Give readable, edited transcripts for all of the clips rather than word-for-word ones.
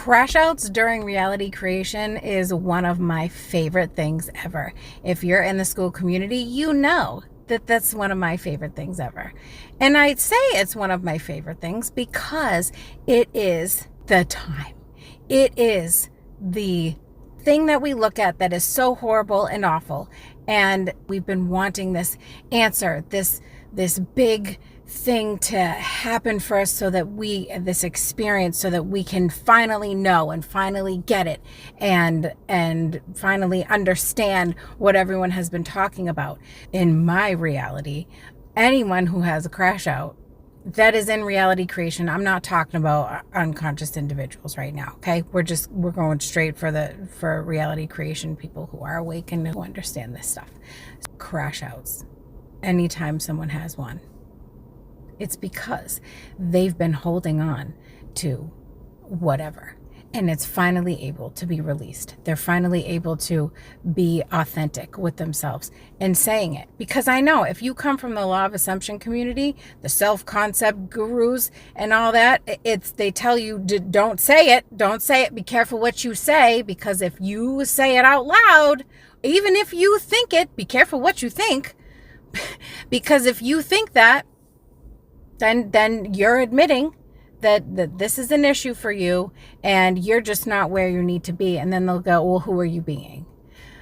Crash outs during reality creation is one of my favorite things ever. If you're in the school community, you know that that's one of my favorite things ever. And I'd say it's one of my favorite things because it is the time. It is the thing that we look at that is so horrible and awful. And we've been wanting this answer, this big thing to happen for us so that this experience so that we can finally know and finally get it and finally understand what everyone has been talking about. In my reality, anyone who has a crash out that is in reality creation, I'm not talking about unconscious individuals right now, okay? We're going straight for reality creation, people who are awake and who understand this stuff. Crash outs, anytime someone has one, it's because they've been holding on to whatever, and it's finally able to be released. They're finally able to be authentic with themselves and saying it. Because I know if you come from the law of assumption community, the self-concept gurus and all that, they tell you don't say it, be careful what you say, because if you say it out loud, even if you think it, be careful what you think, because if you think that, then you're admitting that this is an issue for you and you're just not where you need to be. And then they'll go, well, who are you being?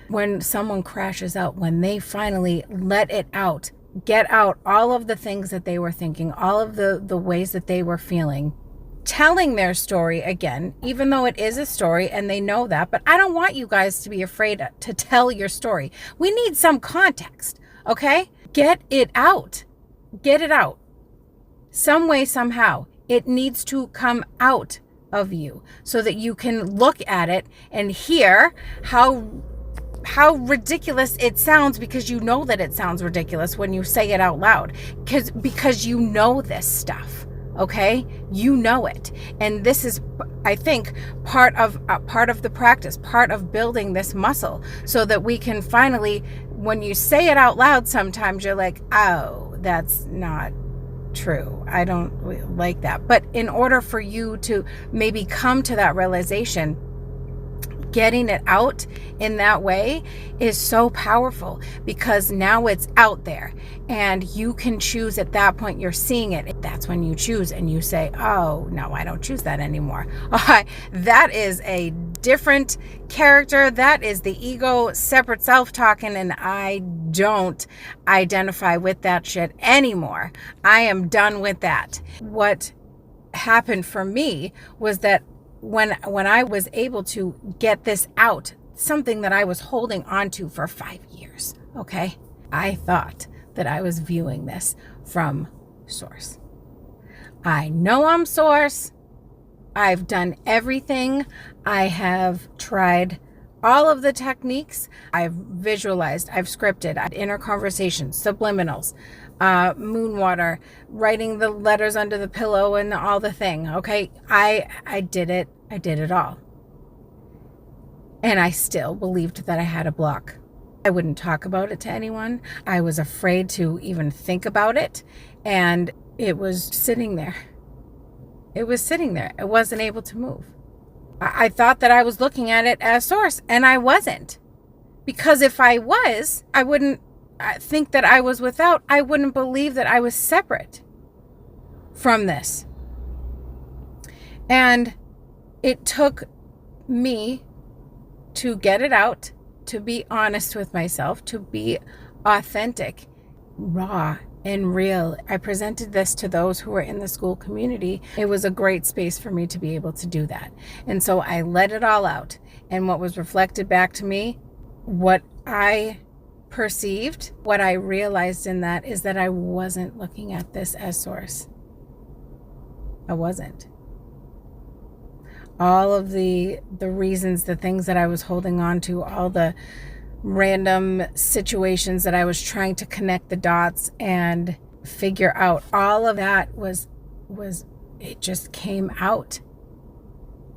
When someone crashes out, when they finally let it out, get out all of the things that they were thinking, all of the ways that they were feeling, telling their story again, even though it is a story and they know that, but I don't want you guys to be afraid to tell your story. We need some context, okay? Get it out. Get it out. Some way, somehow, it needs to come out of you so that you can look at it and hear how ridiculous it sounds, because you know that it sounds ridiculous when you say it out loud, because you know this stuff, okay? You know it. And this is, I think, part of the practice, part of building this muscle, so that we can finally, when you say it out loud, sometimes you're like, oh, that's not true. I don't like that. But in order for you to maybe come to that realization, getting it out in that way is so powerful, because now it's out there and you can choose. At that point, you're seeing it. That's when you choose and you say, oh, no, I don't choose that anymore. That is a different character. That is the ego, separate self talking, and I don't identify with that shit anymore. I am done with that. What happened for me was that when I was able to get this out, something that I was holding on to for 5 years, okay? I thought that I was viewing this from source. I know I'm source. I've done everything. I have tried all of the techniques. I've visualized, I've scripted, inner conversations, subliminals, moon water, writing the letters under the pillow and all the thing. Okay. I did it. I did it all. And I still believed that I had a block. I wouldn't talk about it to anyone. I was afraid to even think about it. And it was sitting there. It was sitting there. I wasn't able to move. I thought that I was looking at it as source, and I wasn't. Because if I was, I wouldn't think that I was without. I wouldn't believe that I was separate from this. And it took me to get it out, to be honest with myself, to be authentic, raw, and real. I presented this to those who were in the school community. It was a great space for me to be able to do that. And so I let it all out. And what was reflected back to me, what I perceived, what I realized in that, is that I wasn't looking at this as source. I wasn't. All of the reasons, the things that I was holding on to, all the random situations that I was trying to connect the dots and figure out, all of that was it just came out.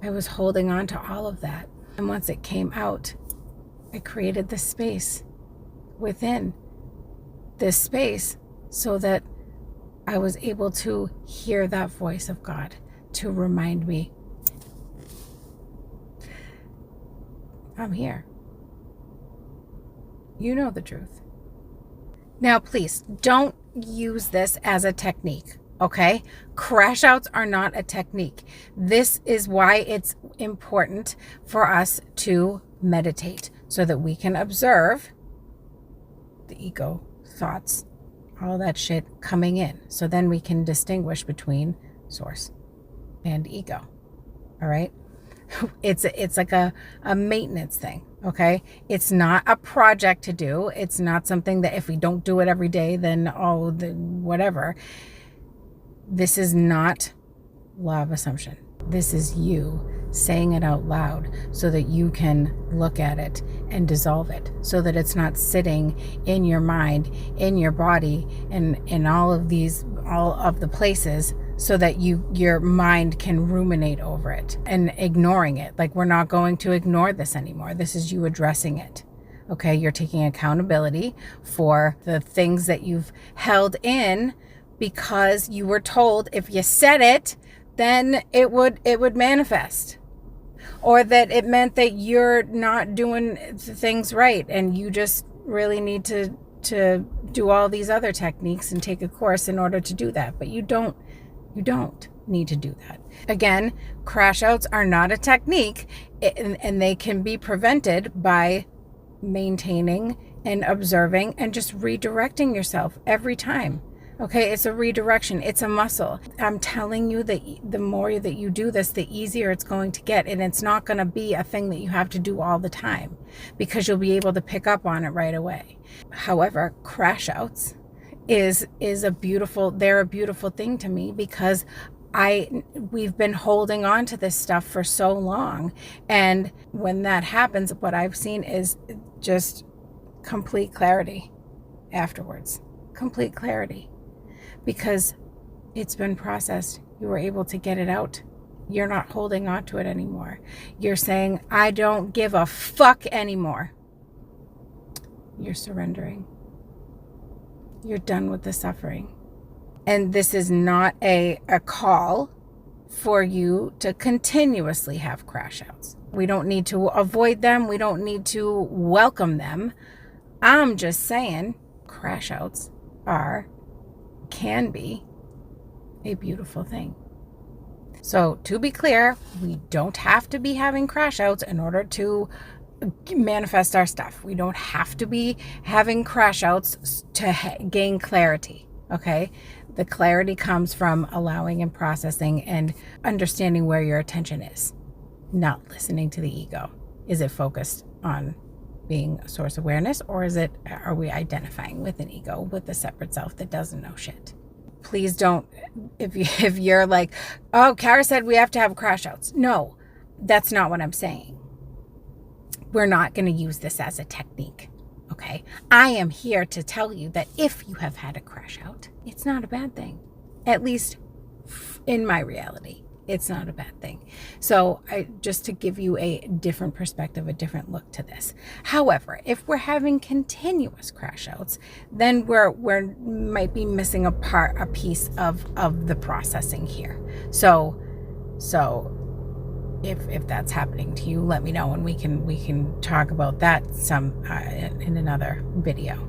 I was holding on to all of that. And once it came out, I created this space within this space so that I was able to hear that voice of God to remind me, I'm here. You know the truth. Now, please don't use this as a technique, okay? Crash outs are not a technique. This is why it's important for us to meditate so that we can observe the ego, thoughts, all that shit coming in. So then we can distinguish between source and ego. All right? It's like a maintenance thing, okay? It's not a project to do. It's not something that if we don't do it every day, then whatever. This is not law of assumption. This is you saying it out loud so that you can look at it and dissolve it, so that it's not sitting in your mind, in your body, and in all of the places, so that your mind can ruminate over it and ignoring it. Like, we're not going to ignore this anymore. This is you addressing it. Okay, you're taking accountability for the things that you've held in because you were told if you said it, then it would manifest. Or that it meant that you're not doing things right and you just really need to do all these other techniques and take a course in order to do that. But you don't need to do that. Again, crash outs are not a technique, and they can be prevented by maintaining and observing and just redirecting yourself every time. Okay, it's a redirection. It's a muscle. I'm telling you that the more that you do this, the easier it's going to get. And it's not going to be a thing that you have to do all the time, because you'll be able to pick up on it right away. However, crash outs is a beautiful thing to me, because we've been holding on to this stuff for so long. And when that happens, what I've seen is just complete clarity afterwards. Complete clarity. Because it's been processed. You were able to get it out. You're not holding on to it anymore. You're saying, I don't give a fuck anymore. You're surrendering. You're done with the suffering. And this is not a call for you to continuously have crash outs. We don't need to avoid them. We don't need to welcome them. I'm just saying crash outs can be a beautiful thing. So to be clear, we don't have to be having crash outs in order to manifest our stuff. We don't have to be having crash outs to gain clarity. Okay? The clarity comes from allowing and processing and understanding where your attention is, not listening to the ego. Is it focused on being a source awareness, or are we identifying with an ego, with a separate self that doesn't know shit? Please don't, if you're like, oh, Kara said we have to have crash outs. No, that's not what I'm saying. We're not going to use this as a technique. Okay. I am here to tell you that if you have had a crash out, it's not a bad thing. At least in my reality, it's not a bad thing. So just to give you a different perspective, a different look to this. However, if we're having continuous crash outs, then we're might be missing a piece of the processing here. So if that's happening to you, let me know, and we can talk about that some in another video.